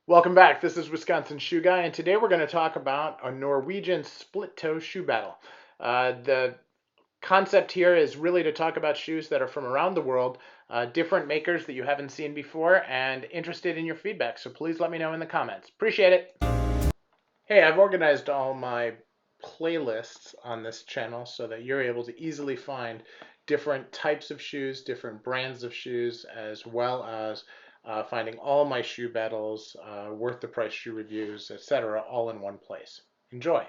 Welcome back. This is Wisconsin Shoe Guy, and today we're going to talk about a Norwegian split toe shoe battle. The concept here is really to talk about shoes that are from around the world, different makers that you haven't seen before, and interested in your feedback. So please let me know in the comments. Appreciate it. Hey, I've organized all my playlists on this channel so that you're able to easily find different types of shoes, different brands of shoes, as well as finding all my shoe battles, worth the price shoe reviews, etc., all in one place. Enjoy.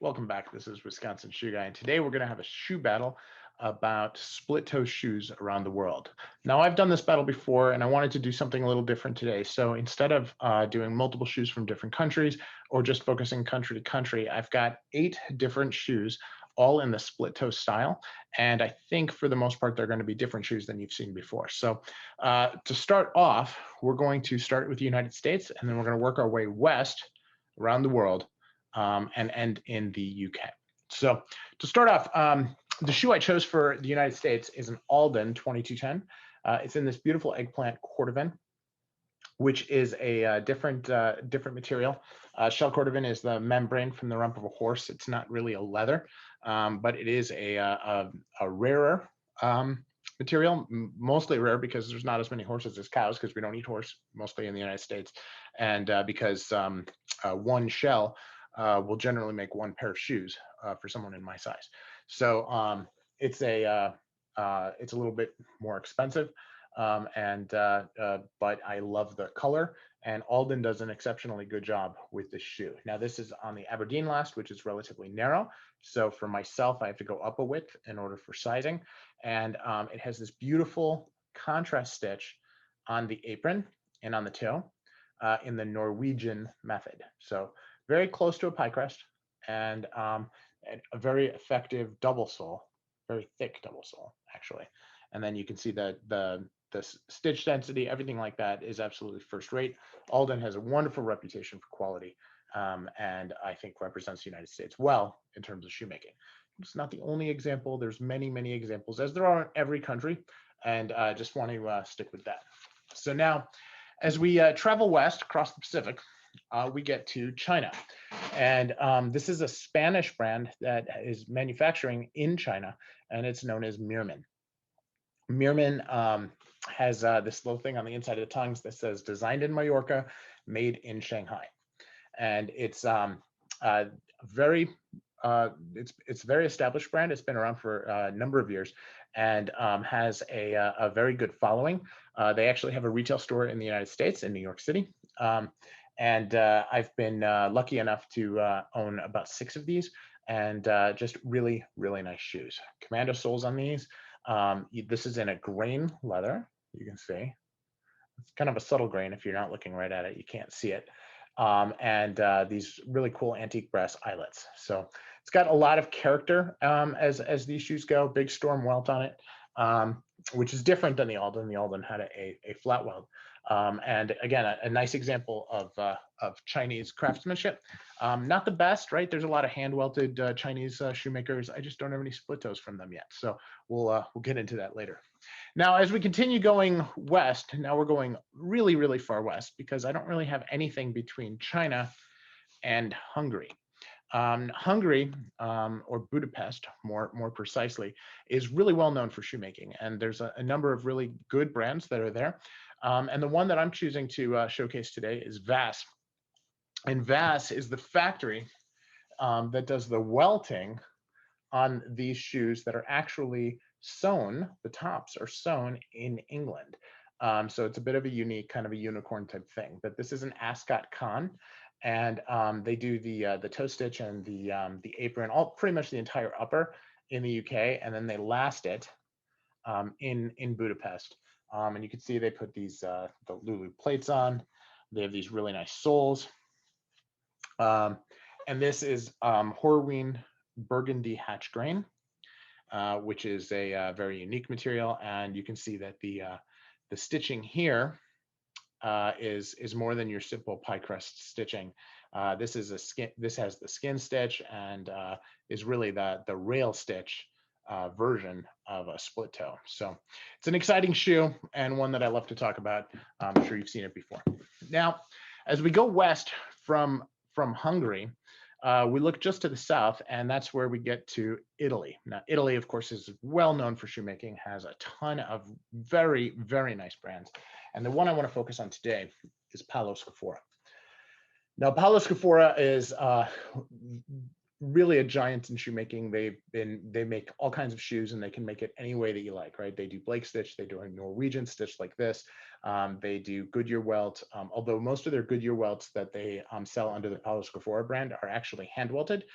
Welcome back. This is Wisconsin Shoe Guy, and today we're going to have a shoe battle about split toe shoes around the world. Now, I've done this battle before, and I wanted to do something a little different today. So instead of doing multiple shoes from different countries or just focusing country to country, I've got 8 different shoes, all in the split toe style. And I think for the most part, they're going to be different shoes than you've seen before. So to start off, we're going to start with the United States, and then we're going to work our way west around the world and end in the UK. So to start off, the shoe I chose for the United States is an Alden 2210. It's in this beautiful eggplant cordovan, which is a different material. Shell cordovan is the membrane from the rump of a horse. It's not really a leather, but it is a rarer material, mostly rare because there's not as many horses as cows, because we don't eat horse mostly in the United States, and because one shell will generally make one pair of shoes for someone in my size. So it's a little bit more expensive, but I love the color, and Alden does an exceptionally good job with this shoe. Now, this is on the Aberdeen last, which is relatively narrow. So for myself, I have to go up a width in order for sizing, and it has this beautiful contrast stitch on the apron and on the toe in the Norwegian method. So very close to a pie crest, and a very effective double sole, very thick double sole actually. And then you can see that the stitch density, everything like that is absolutely first rate. Alden has a wonderful reputation for quality, and I think represents the United States well in terms of shoemaking. It's not the only example. There's many, many examples, as there are in every country, and I just want to stick with that. So now, as we travel west across the Pacific, we get to China. And this is a Spanish brand that is manufacturing in China, and it's known as Meermin. Mirmin has this little thing on the inside of the tongues that says designed in Mallorca, made in Shanghai. And it's very it's a very established brand. It's been around for a number of years, and has a very good following. They actually have a retail store in the United States in New York City. And I've been lucky enough to own about 6 of these, and just really, really nice shoes. Commando soles on these. This is in a grain leather. You can see it's kind of a subtle grain. If you're not looking right at it, you can't see it. And these really cool antique brass eyelets. So it's got a lot of character as these shoes go. Big storm welt on it, which is different than the Alden. The Alden had a flat weld. And again, a nice example of Chinese craftsmanship. Not the best, right? There's a lot of hand welted Chinese shoemakers. I just don't have any split toes from them yet. So we'll get into that later. Now, as we continue going west, now we're going really, really far west, because I don't really have anything between China and Hungary. Hungary, or Budapest, more precisely, is really well known for shoemaking, and there's a number of really good brands that are there. And the one that I'm choosing to showcase today is Vass. And Vass is the factory that does the welting on these shoes that are actually sewn. The tops are sewn in England. So it's a bit of a unique, kind of a unicorn type thing. But this is an Ascot Con, and they do the toe stitch and the apron, all pretty much the entire upper in the UK, and then they last it in Budapest. And you can see they put these the Lulu plates on. They have these really nice soles. And this is Horween Burgundy Hatch Grain. which is a very unique material. And you can see that the stitching here is more than your simple pie crust stitching. This is a skin. This has the skin stitch and is really the rail stitch version of a split toe. So it's an exciting shoe and one that I love to talk about. I'm sure you've seen it before. Now, as we go west from Hungary, we look just to the south, and that's where we get to Italy. Now, Italy, of course, is well known for shoemaking, has a ton of very, very nice brands. And the one I want to focus on today is Paolo Scafora. Now, Paolo Scafora is really a giant in shoemaking. They make all kinds of shoes, and they can make it any way that you like, right? They do Blake stitch, they do a Norwegian stitch like this. They do Goodyear welt, although most of their Goodyear welts that they sell under the Paolo Scafora brand are actually hand welted,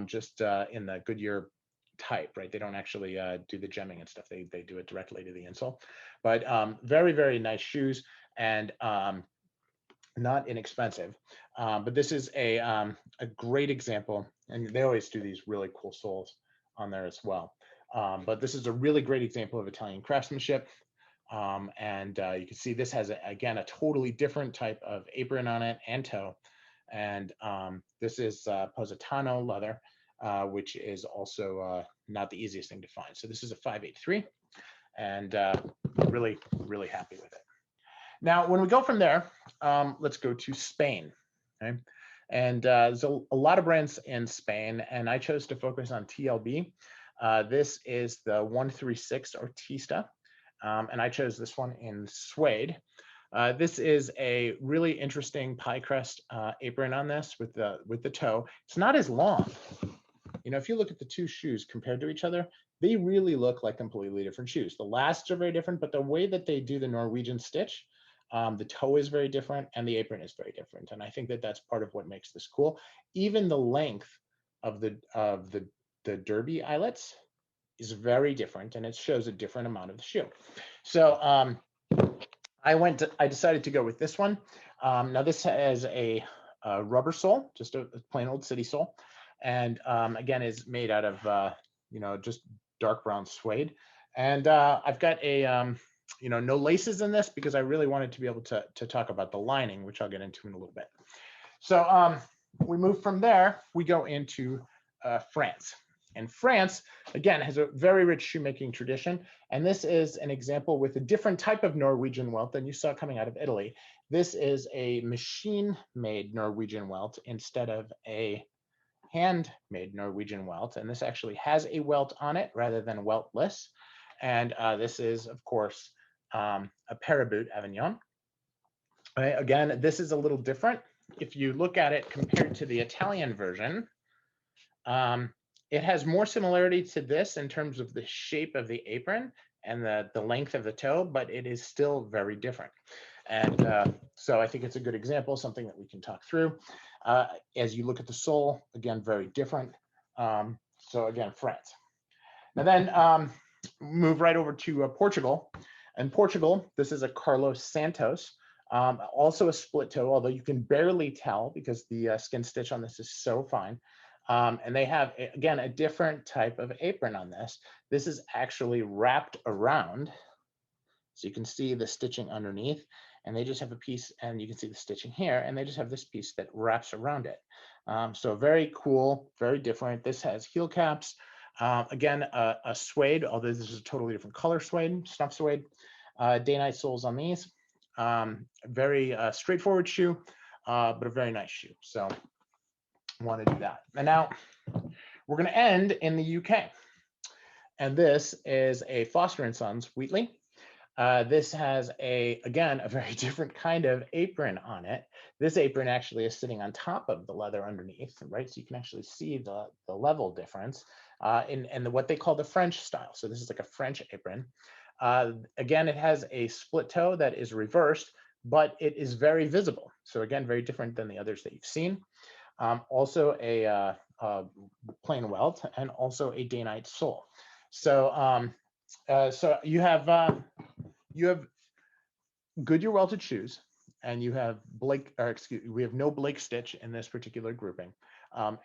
just in the Goodyear type, right? They don't actually do the gemming and stuff. They do it directly to the insole. But very, very nice shoes, and not inexpensive. But this is a great example, and they always do these really cool soles on there as well. But this is a really great example of Italian craftsmanship. And you can see this has, again, a totally different type of apron on it and toe. And this is Positano leather, which is also not the easiest thing to find. So this is a 583, and really, really happy with it. Now, when we go from there, let's go to Spain. Okay? And there's a lot of brands in Spain, and I chose to focus on TLB. This is the 136 Artista, and I chose this one in suede. This is a really interesting pie crust apron on this with the toe. It's not as long. You know, if you look at the two shoes compared to each other, they really look like completely different shoes. The lasts are very different, but the way that they do the Norwegian stitch, the toe is very different and the apron is very different. And I think that that's part of what makes this cool. Even the length of the derby eyelets is very different, and it shows a different amount of the shoe. So I decided to go with this one. Now this has a rubber sole, just a plain old city sole. And again, is made out of, you know, just dark brown suede. And I've got a, you know, no laces in this because I really wanted to be able to talk about the lining, which I'll get into in a little bit. So we move from there, we go into France. And France, again, has a very rich shoemaking tradition. And this is an example with a different type of Norwegian welt than you saw coming out of Italy. This is a machine-made Norwegian welt instead of a handmade Norwegian welt. And this actually has a welt on it rather than weltless. And this is, of course, a Paraboot Avignon. Right, again, this is a little different. If you look at it compared to the Italian version, it has more similarity to this in terms of the shape of the apron and the length of the toe, but it is still very different. And so I think it's a good example, something that we can talk through. As you look at the sole, again, very different. So again, France. Now then move right over to Portugal. And Portugal, this is a Carlos Santos, also a split toe, although you can barely tell because the skin stitch on this is so fine. And they have, again, a different type of apron on this. This is actually wrapped around. So you can see the stitching underneath, and they just have a piece, and you can see the stitching here, and they just have this piece that wraps around it. So very cool, very different. This has heel caps. Again, a suede, although this is a totally different color suede, snuff suede. Day-night soles on these. Very straightforward shoe, but a very nice shoe. So want to do that. And now we're going to end in the UK. And this is a Foster & Sons Wheatley. This has again, a very different kind of apron on it. This apron actually is sitting on top of the leather underneath, right? So you can actually see the level difference in what they call the French style. So this is like a French apron. Again, it has a split toe that is reversed, but it is very visible. So again, very different than the others that you've seen. Also a plain welt, and also a day-night sole. So so you have Goodyear welted shoes, and you have we have no Blake stitch in this particular grouping,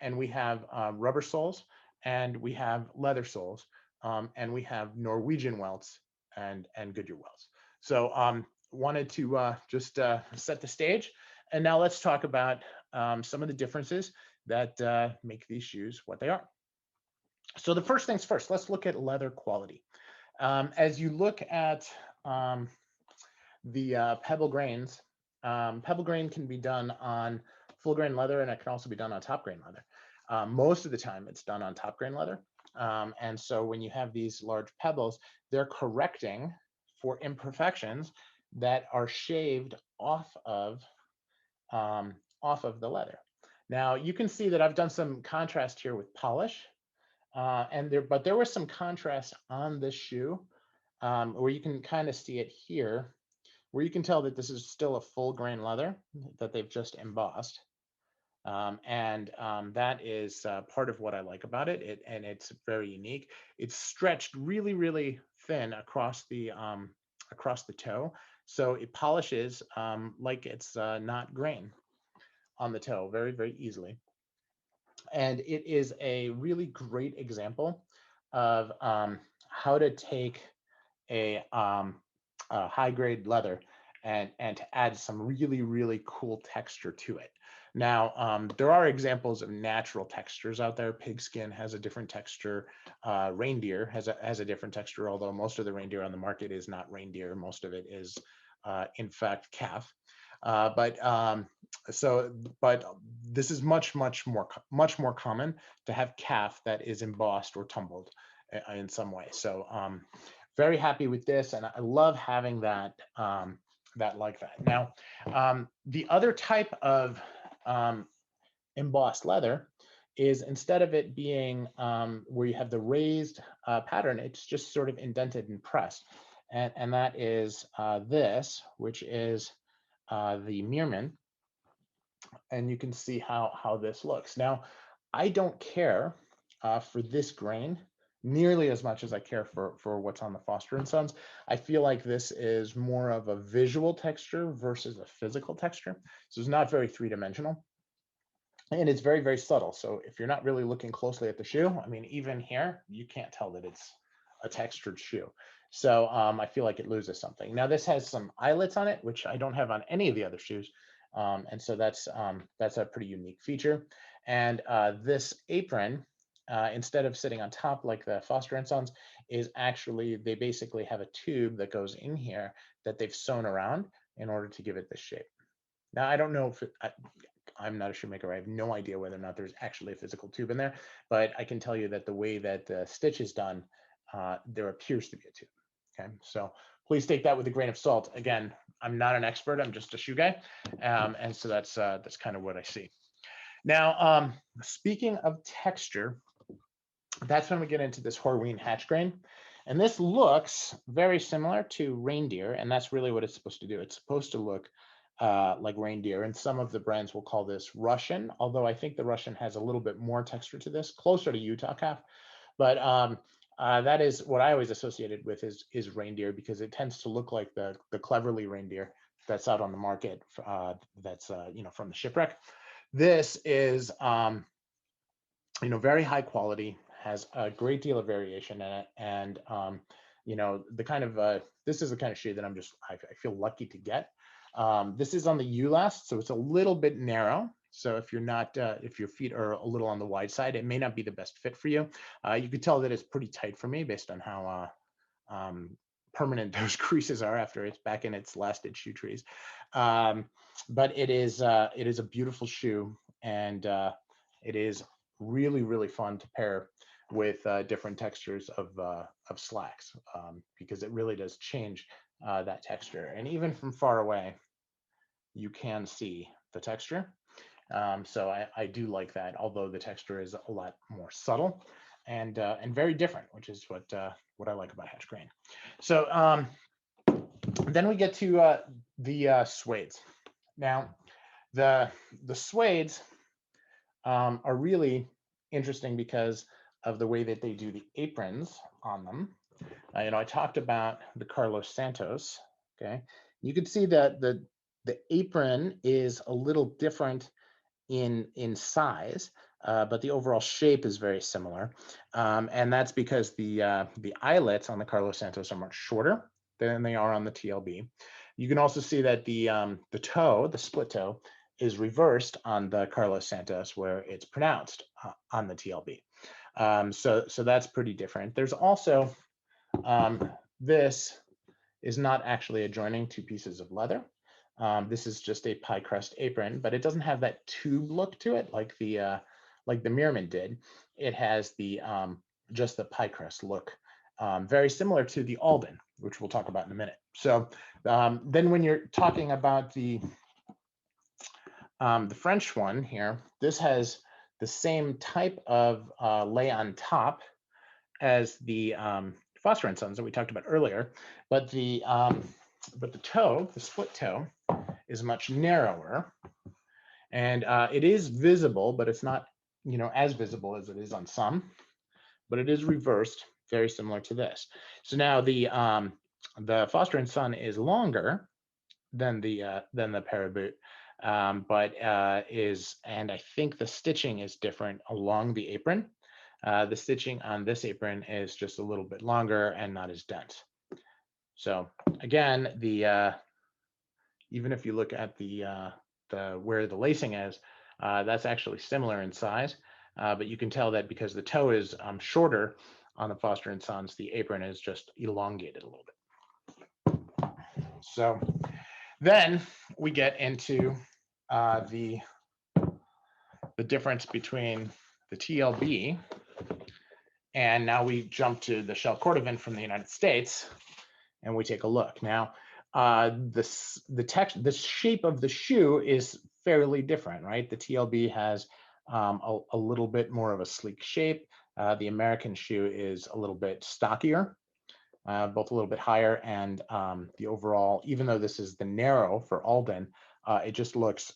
and we have rubber soles, and we have leather soles, and we have Norwegian welts and Goodyear welts. So wanted to just set the stage. And now let's talk about some of the differences that make these shoes what they are. So the first things first, let's look at leather quality. As you look at the pebble grains, pebble grain can be done on full grain leather, and it can also be done on top grain leather. Most of the time it's done on top grain leather. And so when you have these large pebbles, they're correcting for imperfections that are shaved off of the leather. Now you can see that I've done some contrast here with polish, but there was some contrast on this shoe where you can kind of see it here, where you can tell that this is still a full grain leather that they've just embossed. That is part of what I like about it. And it's very unique. It's stretched really, really thin across the toe, so it polishes like it's not grain on the toe very, very easily. And it is a really great example of how to take a high grade leather and to add some really, really cool texture to it. Now, there are examples of natural textures out there. Pigskin has a different texture. Reindeer has a different texture, although most of the reindeer on the market is not reindeer. Most of it is, in fact, calf. But this is much more common to have calf that is embossed or tumbled in some way. So very happy with this, and I love having that like that. Now, the other type of embossed leather is, instead of it being where you have the raised pattern, it's just sort of indented and pressed, and that is this, which is the Mirmin, and you can see how this looks. Now, I don't care for this grain nearly as much as I care for what's on the Foster & Sons. I feel like this is more of a visual texture versus a physical texture. So it's not very three-dimensional, and it's very, very subtle. So if you're not really looking closely at the shoe, I mean, even here, you can't tell that it's a textured shoe. So I feel like it loses something. Now, this has some eyelets on it, which I don't have on any of the other shoes. And so that's a pretty unique feature. And this apron, instead of sitting on top like the Foster & Sons, is actually, they basically have a tube that goes in here that they've sewn around in order to give it this shape. Now, I don't know if I'm not a shoemaker. I have no idea whether or not there's actually a physical tube in there, but I can tell you that the way that the stitch is done, there appears to be a tube. Okay, so please take that with a grain of salt. Again, I'm not an expert. I'm just a shoe guy, and so that's kind of what I see. Now, speaking of texture, that's when we get into this Horween hatch grain, and this looks very similar to reindeer, and that's really what it's supposed to do. It's supposed to look like reindeer, and some of the brands will call this Russian, although I think the Russian has a little bit more texture to this, closer to Utah calf. But that is what I always associated with is reindeer, because it tends to look like the Cleverly reindeer that's out on the market, that's from the shipwreck. This is very high quality, has a great deal of variation in it, and the kind of this is the kind of shoe that I feel lucky to get. This is on the U-last, so it's a little bit narrow. So if you're not, if your feet are a little on the wide side, it may not be the best fit for you. You could tell that it's pretty tight for me based on how permanent those creases are after it's back in its lasted shoe trees. But it is a beautiful shoe, and it is really, really fun to pair with different textures of slacks, because it really does change that texture. And even from far away, you can see the texture. So I do like that, although the texture is a lot more subtle and very different, which is what I like about hatch grain. So then we get to the suedes. Now, the suedes are really interesting because of the way that they do the aprons on them. I talked about the Carlos Santos. Okay, you can see that the apron is a little different in size, but the overall shape is very similar. And that's because the eyelets on the Carlos Santos are much shorter than they are on the TLB. You can also see that the toe, the split toe, is reversed on the Carlos Santos, where it's pronounced on the TLB. So that's pretty different. There's also, this is not actually adjoining two pieces of leather. This is just a pie crust apron, but it doesn't have that tube look to it like the Mirmin did. It has the just the pie crust look, very similar to the Alden, which we'll talk about in a minute. So then when you're talking about the French one here, this has the same type of lay on top as the Foster and Sons that we talked about earlier, but the toe, the split toe, is much narrower, and it is visible, but it's not, you know, as visible as it is on some, but it is reversed, very similar to this. So now the Foster and Son is longer than the Paraboot, but and I think the stitching is different along the apron. The stitching on this apron is just a little bit longer and not as dense. So again, even if you look at the where the lacing is, that's actually similar in size, but you can tell that because the toe is shorter on the Foster and Sons, the apron is just elongated a little bit. So then we get into the difference between the TLB, and now we jump to the shell cordovan from the United States, and we take a look. Now, the shape of the shoe is fairly different, right? The TLB has a little bit more of a sleek shape. The American shoe is a little bit stockier, both a little bit higher, and the overall, even though this is the narrow for Alden, it just looks,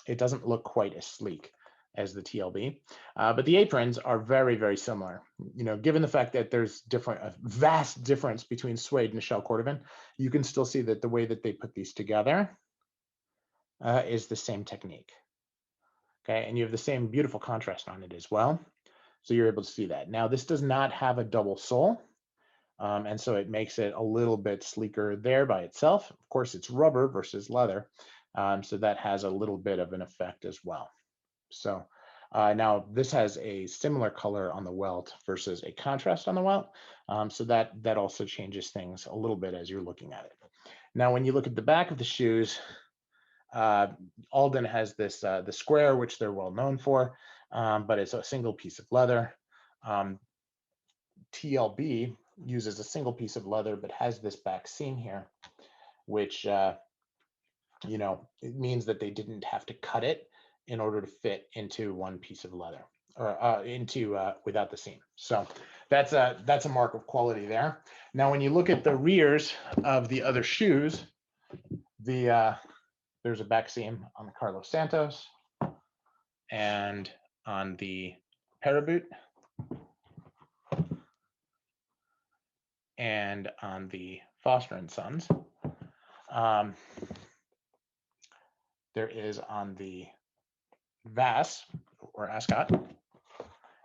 it doesn't look quite as sleek as the TLB, but the aprons are very, very similar. You know, given the fact that there's a vast difference between suede and the shell cordovan, you can still see that the way that they put these together is the same technique. Okay, and you have the same beautiful contrast on it as well, so you're able to see that. Now, this does not have a double sole, and so it makes it a little bit sleeker there by itself. Of course, it's rubber versus leather, so that has a little bit of an effect as well. So now this has a similar color on the welt versus a contrast on the welt, so that also changes things a little bit as you're looking at it. Now, when you look at the back of the shoes, Alden has this the square, which they're well known for, but it's a single piece of leather. TLB uses a single piece of leather, but has this back seam here, which you know, it means that they didn't have to cut it in order to fit into one piece of leather, or into without the seam. So that's a mark of quality there. Now, when you look at the rears of the other shoes, there's a back seam on the Carlos Santos and on the Paraboot and on the Foster and Sons. There is on the Vass or Ascot,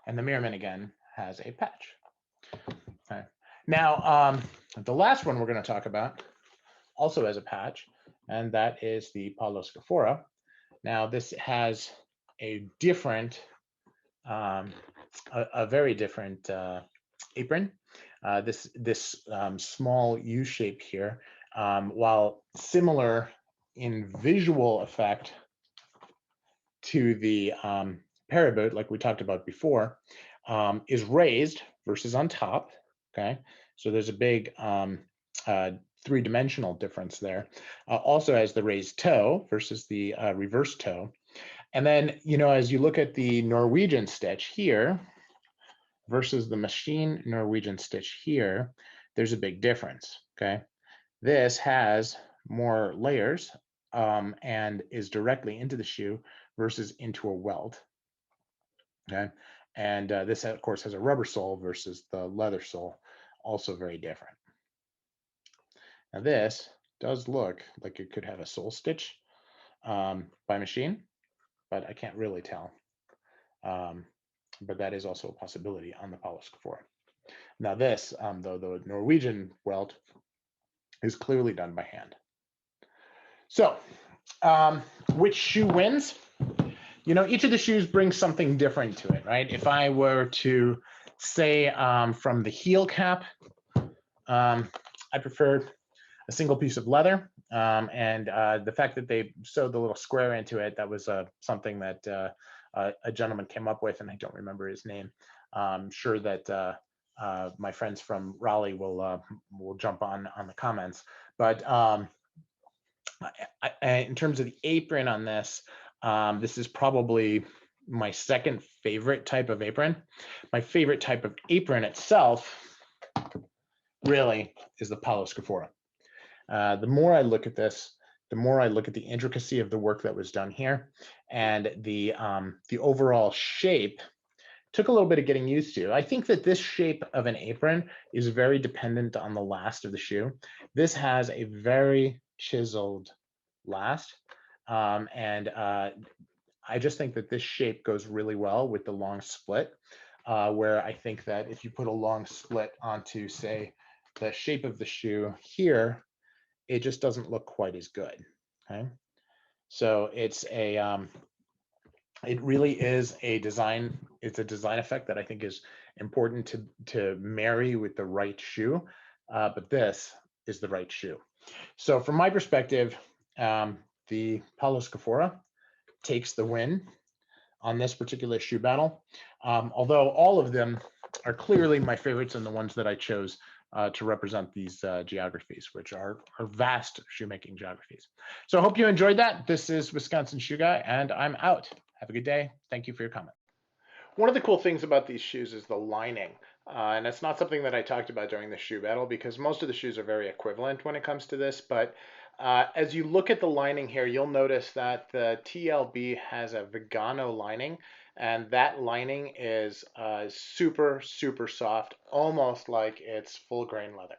and the Mirmin again has a patch. Okay. Now, the last one we're going to talk about also has a patch, and that is the Paulo Scafora. Now, this has a different, a very different apron. This small U shape here, while similar in visual effect to the Paraboot, like we talked about before, is raised versus on top. Okay, so there's a big three-dimensional difference there. Also has the raised toe versus the reverse toe. And then, you know, as you look at the Norwegian stitch here versus the machine Norwegian stitch here, there's a big difference. Okay, this has more layers and is directly into the shoe versus into a welt. Okay, and this of course has a rubber sole versus the leather sole, also very different. Now this does look like it could have a sole stitch by machine, but I can't really tell. But that is also a possibility on the Poliscafora. Now this, though, the Norwegian welt is clearly done by hand. So which shoe wins? You know, each of the shoes brings something different to it, right? If I were to say from the heel cap, I preferred a single piece of leather, and the fact that they sewed the little square into it, that was something that a gentleman came up with, and I don't remember his name. I'm sure that my friends from Raleigh will jump on the comments. But in terms of the apron on this, this is probably my second favorite type of apron. My favorite type of apron itself really is the Poliscafora. The more I look at this, the more I look at the intricacy of the work that was done here, and the overall shape took a little bit of getting used to. I think that this shape of an apron is very dependent on the last of the shoe. This has a very chiseled last, and I just think that this shape goes really well with the long split, where I think that if you put a long split onto, say, the shape of the shoe here, it just doesn't look quite as good. Okay, so it's a it really is a design. It's a design effect that I think is important to marry with the right shoe, but this is the right shoe. So from my perspective, the Poliscafora takes the win on this particular shoe battle. Although all of them are clearly my favorites and the ones that I chose to represent these geographies, which are vast shoemaking geographies. So I hope you enjoyed that. This is Wisconsin Shoe Guy, and I'm out. Have a good day. Thank you for your comment. One of the cool things about these shoes is the lining. And it's not something that I talked about during the shoe battle because most of the shoes are very equivalent when it comes to this. But as you look at the lining here, you'll notice that the TLB has a Vigano lining, and that lining is super, super soft, almost like it's full grain leather.